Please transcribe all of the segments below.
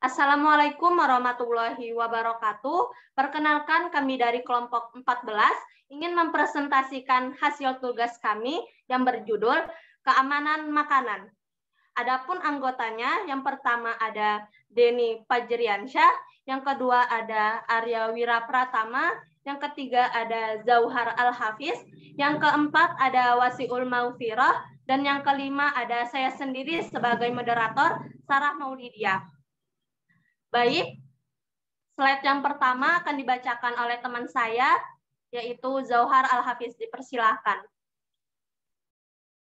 Assalamualaikum warahmatullahi wabarakatuh. Perkenalkan kami dari kelompok 14 ingin mempresentasikan hasil tugas kami yang berjudul Keamanan Makanan. Adapun anggotanya, yang pertama ada Denny Fajriansyah, yang kedua ada Arya Wirapratama, yang ketiga ada Zauhar Al-Hafiz, yang keempat ada Wasiul Maufirah, dan yang kelima ada saya sendiri sebagai moderator, Sarah Maulidia. Baik, slide yang pertama akan dibacakan oleh teman saya, yaitu Zauhar Al-Hafiz. Dipersilahkan.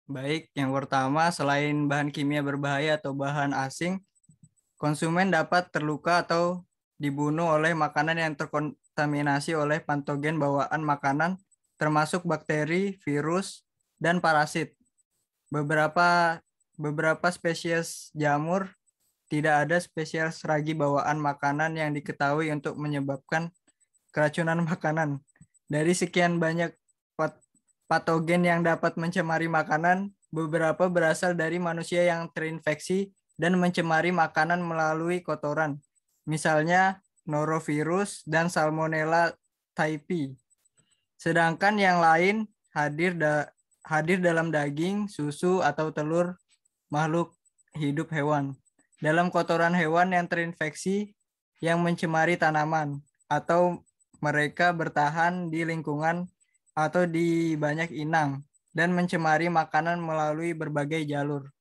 Baik, yang pertama, selain bahan kimia berbahaya atau bahan asing, konsumen dapat terluka atau dibunuh oleh makanan yang terkontaminasi oleh patogen bawaan makanan, termasuk bakteri, virus, dan parasit. Beberapa spesies jamur, tidak ada spesies ragi bawaan makanan yang diketahui untuk menyebabkan keracunan makanan. Dari sekian banyak patogen yang dapat mencemari makanan, beberapa berasal dari manusia yang terinfeksi dan mencemari makanan melalui kotoran. Misalnya norovirus dan salmonella typhi. Sedangkan yang lain hadir dalam daging, susu, atau telur makhluk hidup hewan. Dalam kotoran hewan yang terinfeksi yang mencemari tanaman, atau mereka bertahan di lingkungan atau di banyak inang dan mencemari makanan melalui berbagai jalur.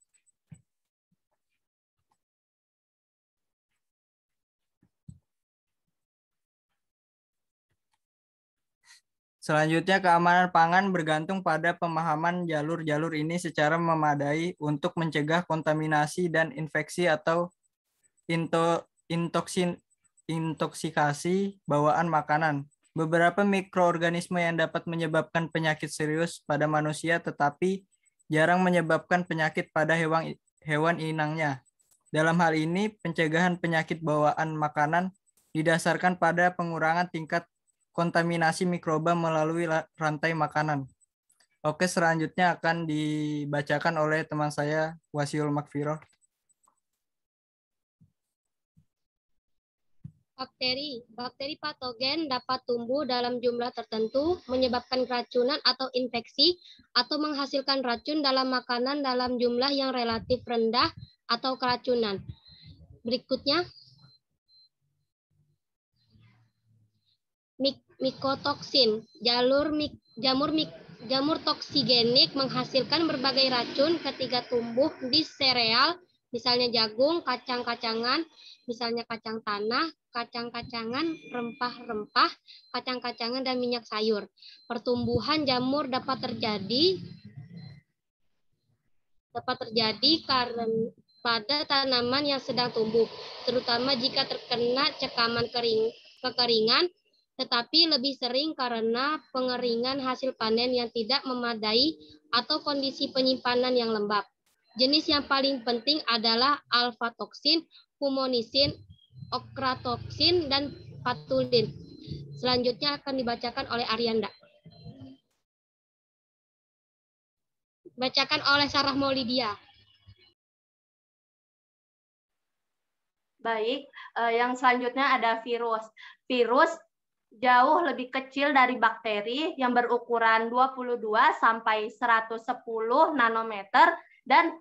Selanjutnya, keamanan pangan bergantung pada pemahaman jalur-jalur ini secara memadai untuk mencegah kontaminasi dan infeksi atau intoksikasi bawaan makanan. Beberapa mikroorganisme yang dapat menyebabkan penyakit serius pada manusia tetapi jarang menyebabkan penyakit pada hewan inangnya. Dalam hal ini, pencegahan penyakit bawaan makanan didasarkan pada pengurangan tingkat kontaminasi mikroba melalui rantai makanan. Oke, selanjutnya akan dibacakan oleh teman saya, Wasiul Makfiroh. Bakteri patogen dapat tumbuh dalam jumlah tertentu, menyebabkan keracunan atau infeksi, atau menghasilkan racun dalam makanan dalam jumlah yang relatif rendah atau keracunan. Berikutnya, mikotoksin. Jamur toksigenik menghasilkan berbagai racun ketika tumbuh di sereal, misalnya jagung, kacang-kacangan, misalnya kacang tanah, kacang-kacangan, rempah-rempah, kacang-kacangan, dan minyak sayur. Pertumbuhan jamur dapat terjadi karena pada tanaman yang sedang tumbuh, terutama jika terkena cekaman kekeringan, tetapi lebih sering karena pengeringan hasil panen yang tidak memadai atau kondisi penyimpanan yang lembab. Jenis yang paling penting adalah alfa-toksin, fumonisin, okratoksin, dan patulin. Selanjutnya akan dibacakan oleh Arianda. Bacakan oleh Sarah Maulidia. Baik, yang selanjutnya ada virus. Virus jauh lebih kecil dari bakteri yang berukuran 22 sampai 110 nanometer dan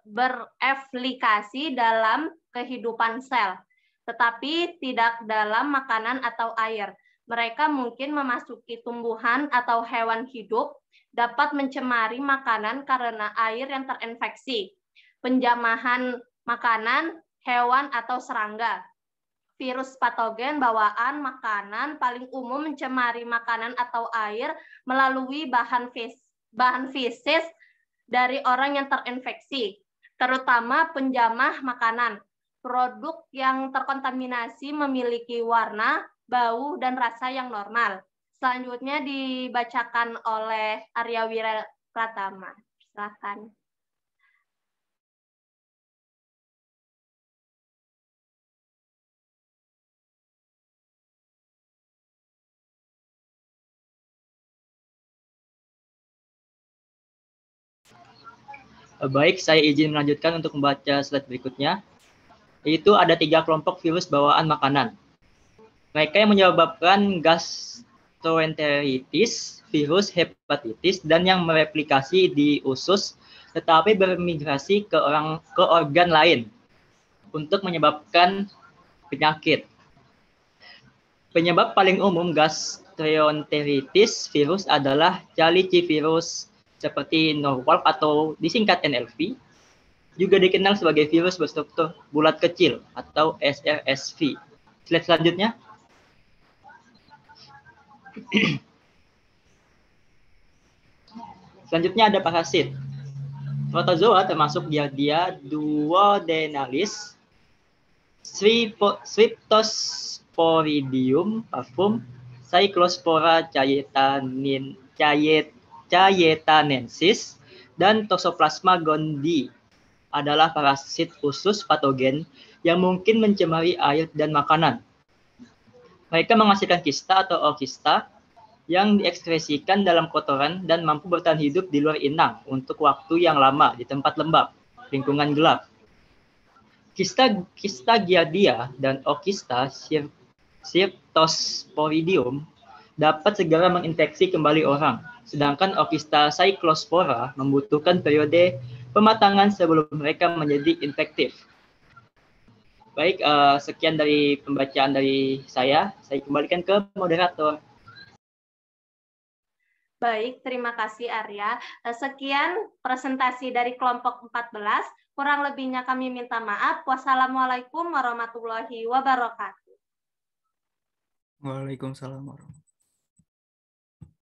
bereplikasi dalam kehidupan sel, tetapi tidak dalam makanan atau air. Mereka mungkin memasuki tumbuhan atau hewan hidup, dapat mencemari makanan karena air yang terinfeksi, penjamahan makanan, hewan, atau serangga. Virus patogen bawaan makanan paling umum mencemari makanan atau air melalui bahan fesis dari orang yang terinfeksi, terutama penjamah makanan. Produk yang terkontaminasi memiliki warna, bau, dan rasa yang normal. Selanjutnya dibacakan oleh Arya Wirapratama. Silakan. Baik, saya izin melanjutkan untuk membaca slide berikutnya. yaitu ada 3 kelompok virus bawaan makanan. Mereka yang menyebabkan gastroenteritis, virus hepatitis, dan yang mereplikasi di usus tetapi bermigrasi ke organ lain untuk menyebabkan penyakit. Penyebab paling umum gastroenteritis virus adalah calicivirus seperti Norwalk atau disingkat NLV, juga dikenal sebagai virus berstruktur bulat kecil atau SRSV. Slide selanjutnya. Selanjutnya ada parasit. Protozoa termasuk Giardia duodenalis, Streptosporidium parfum, Cyclospora cayetanensis, dan Toxoplasma gondii adalah parasit khusus patogen yang mungkin mencemari air dan makanan. Mereka menghasilkan kista atau ookista yang diekskresikan dalam kotoran dan mampu bertahan hidup di luar inang untuk waktu yang lama di tempat lembab, lingkungan gelap. Kista Giardia dan ookista Streptosporidium dapat segera menginfeksi kembali orang, sedangkan ookista Cyclospora membutuhkan periode pematangan sebelum mereka menjadi infektif. Baik, sekian dari pembacaan dari saya kembalikan ke moderator. Baik, terima kasih Arya. Sekian presentasi dari kelompok 14. Kurang lebihnya kami minta maaf. Wassalamualaikum warahmatullahi wabarakatuh. Waalaikumsalam warahmatullahi wabarakatuh.